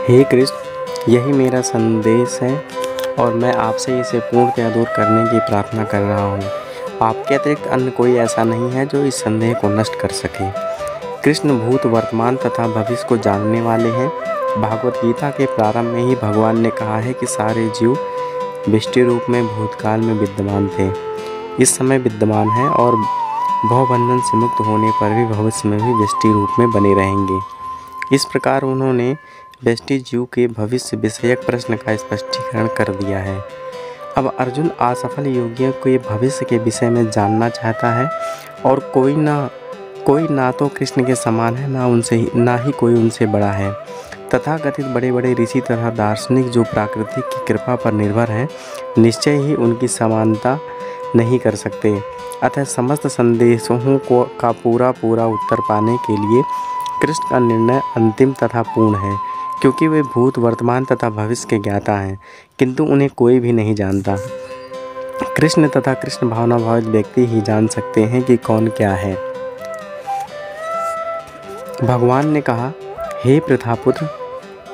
हे कृष्ण, यही मेरा संदेश है और मैं आपसे इसे पूर्णतया दूर करने की प्रार्थना कर रहा हूँ। आपके अतिरिक्त अन्य कोई ऐसा नहीं है जो इस संदेह को नष्ट कर सके। कृष्ण भूत, वर्तमान तथा भविष्य को जानने वाले हैं। भागवत गीता के प्रारंभ में ही भगवान ने कहा है कि सारे जीव व्यष्टि रूप में भूतकाल में विद्यमान थे, इस समय विद्यमान है और भवबंधन से मुक्त होने पर भी भविष्य में भी व्यष्टि रूप में बने रहेंगे। इस प्रकार उन्होंने व्यष्टि जीव के भविष्य विषयक प्रश्न का स्पष्टीकरण कर दिया है। अब अर्जुन असफल योगियों के भविष्य के विषय में जानना चाहता है और कोई ना तो कृष्ण के समान है, ना ही कोई उनसे बड़ा है। तथाकथित बड़े बड़े ऋषि तथा दार्शनिक जो प्राकृतिक की कृपा पर निर्भर हैं, निश्चय ही उनकी समानता नहीं कर सकते। अतः समस्त संदेशों का पूरा उत्तर पाने के लिए कृष्ण का निर्णय अंतिम तथा पूर्ण है, क्योंकि वे भूत, वर्तमान तथा भविष्य के ज्ञाता हैं, किंतु उन्हें कोई भी नहीं जानता। कृष्ण तथा कृष्ण भावना भावित व्यक्ति ही जान सकते हैं कि कौन क्या है। भगवान ने कहा, हे पृथापुत्र,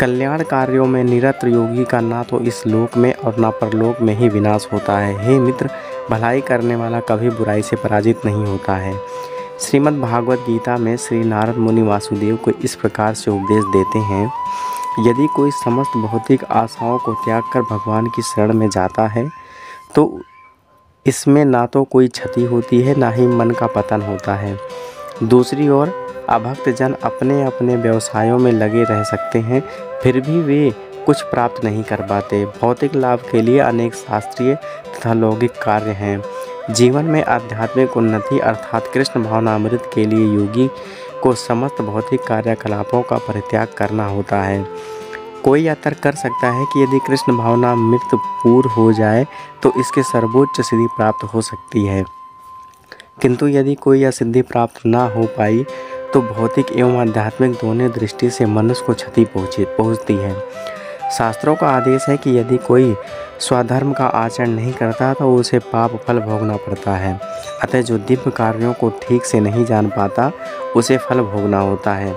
कल्याण कार्यों में निरत योगी का ना तो इस लोक में और ना परलोक में ही विनाश होता है। हे मित्र, भलाई करने वाला कभी बुराई से पराजित नहीं होता है। श्रीमद् भागवत गीता में श्री नारद मुनि वासुदेव को इस प्रकार से उपदेश देते हैं, यदि कोई समस्त भौतिक आशाओं को त्याग कर भगवान की शरण में जाता है तो इसमें ना तो कोई क्षति होती है, ना ही मन का पतन होता है। दूसरी ओर अभक्त जन अपने अपने व्यवसायों में लगे रह सकते हैं, फिर भी वे कुछ प्राप्त नहीं कर पाते। भौतिक लाभ के लिए अनेक शास्त्रीय तथा लौकिक कार्य हैं। जीवन में आध्यात्मिक उन्नति अर्थात कृष्ण भावनामृत के लिए योगी को समस्त भौतिक कार्यकलापों का परित्याग करना होता है। कोई यह तर्क कर सकता है कि यदि कृष्ण भावनामृत पूर्ण हो जाए तो इसके सर्वोच्च सिद्धि प्राप्त हो सकती है, किंतु यदि कोई यह सिद्धि प्राप्त ना हो पाई तो भौतिक एवं आध्यात्मिक दोनों दृष्टि से मनुष्य को क्षति पहुँचती है। शास्त्रों का आदेश है कि यदि कोई स्वधर्म का आचरण नहीं करता तो उसे पाप फल भोगना पड़ता है। अतः जो दिव्य कार्यों को ठीक से नहीं जान पाता उसे फल भोगना होता है।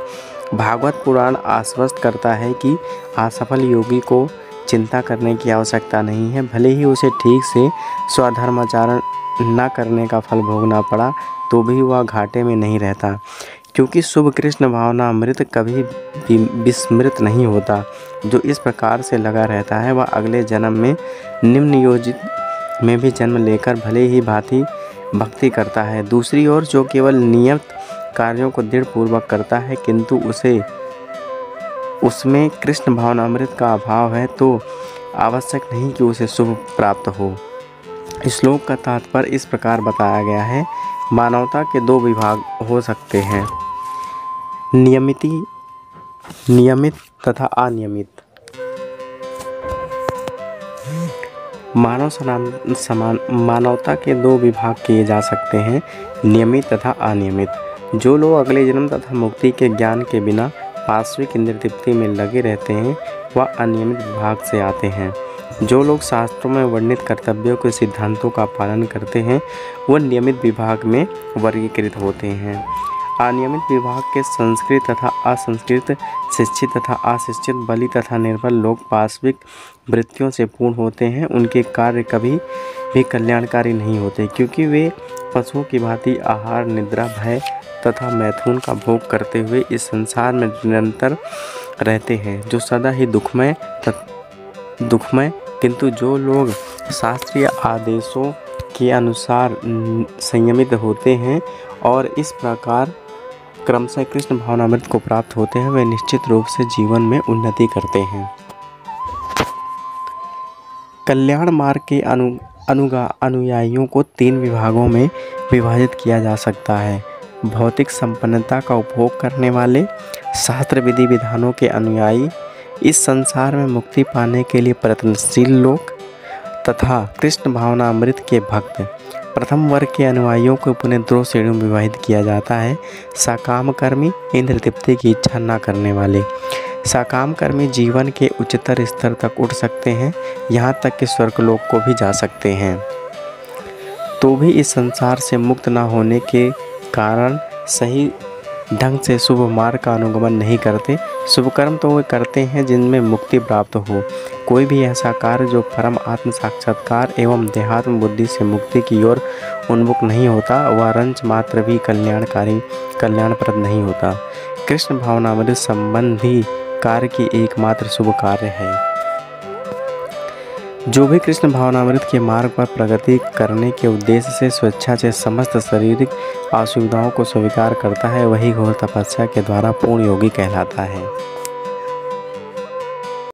भागवत पुराण आश्वस्त करता है कि असफल योगी को चिंता करने की आवश्यकता नहीं है। भले ही उसे ठीक से स्वधर्माचरण न करने का फल भोगना पड़ा तो भी वह घाटे में नहीं रहता, क्योंकि शुभ कृष्ण भावनामृत कभी भी विस्मृत नहीं होता। जो इस प्रकार से लगा रहता है वह अगले जन्म में निम्न योजित में भी जन्म लेकर भले ही भांति भक्ति करता है। दूसरी ओर जो केवल नियत कार्यों को दृढ़पूर्वक करता है किंतु उसमें कृष्ण भावनामृत का अभाव है तो आवश्यक नहीं कि उसे शुभ प्राप्त हो। श्लोक का तात्पर्य इस प्रकार बताया गया है, मानवता के दो विभाग हो सकते हैं, नियमित तथा अनियमित। मानवता के दो विभाग किए जा सकते हैं, नियमित तथा अनियमित। जो लोग अगले जन्म तथा मुक्ति के ज्ञान के बिना पार्श्विक इंद्रिय तृप्ति में लगे रहते हैं वह अनियमित विभाग से आते हैं। जो लोग शास्त्रों में वर्णित कर्तव्यों के सिद्धांतों का पालन करते हैं वह नियमित विभाग में वर्गीकृत होते हैं। अनियमित विभाग के संस्कृत तथा असंस्कृत, शिक्षित तथा अशिक्षित, बलि तथा निर्बल लोग पार्श्विक वृत्तियों से पूर्ण होते हैं। उनके कार्य कभी भी कल्याणकारी नहीं होते, क्योंकि वे पशुओं की भांति आहार, निद्रा, भय तथा मैथुन का भोग करते हुए इस संसार में निरंतर रहते हैं, जो सदा ही दुखमय। किंतु जो लोग शास्त्रीय आदेशों के अनुसार संयमित होते हैं और इस प्रकार क्रमशः कृष्ण भावनामृत को प्राप्त होते हैं, वे निश्चित रूप से जीवन में उन्नति करते हैं। कल्याण मार्ग के अनुयायियों को तीन विभागों में विभाजित किया जा सकता है। भौतिक संपन्नता का उपभोग करने वाले, शास्त्र विधि विधानों के अनुयायी, इस संसार में मुक्ति पाने के लिए प्रयत्नशील लोग तथा कृष्ण भावनामृत के भक्त। प्रथम वर्ग के अनुयायियों को पुनः दो श्रेणियों में विभाजित किया जाता है, सकाम कर्मी, इंद्रिय तृप्ति की इच्छा न करने वाले। सकाम कर्मी जीवन के उच्चतर स्तर तक उठ सकते हैं, यहाँ तक कि स्वर्गलोक को भी जा सकते हैं, तो भी इस संसार से मुक्त न होने के कारण ढंग से शुभ मार्ग का अनुगमन नहीं करते। शुभ कर्म तो वे करते हैं जिनमें मुक्ति प्राप्त हो। कोई भी ऐसा कार्य जो परम आत्म साक्षात्कार एवं देहात्म बुद्धि से मुक्ति की ओर उन्मुख नहीं होता, वह रंच मात्र भी कल्याणप्रद नहीं होता। कृष्ण भावनामृत संबंधी कार्य की एकमात्र शुभ कार्य है। जो भी कृष्ण भावनामृत के मार्ग पर प्रगति करने के उद्देश्य से स्वेच्छा से समस्त शारीरिक असुविधाओं को स्वीकार करता है, वही घोर तपस्या के द्वारा पूर्ण योगी कहलाता है।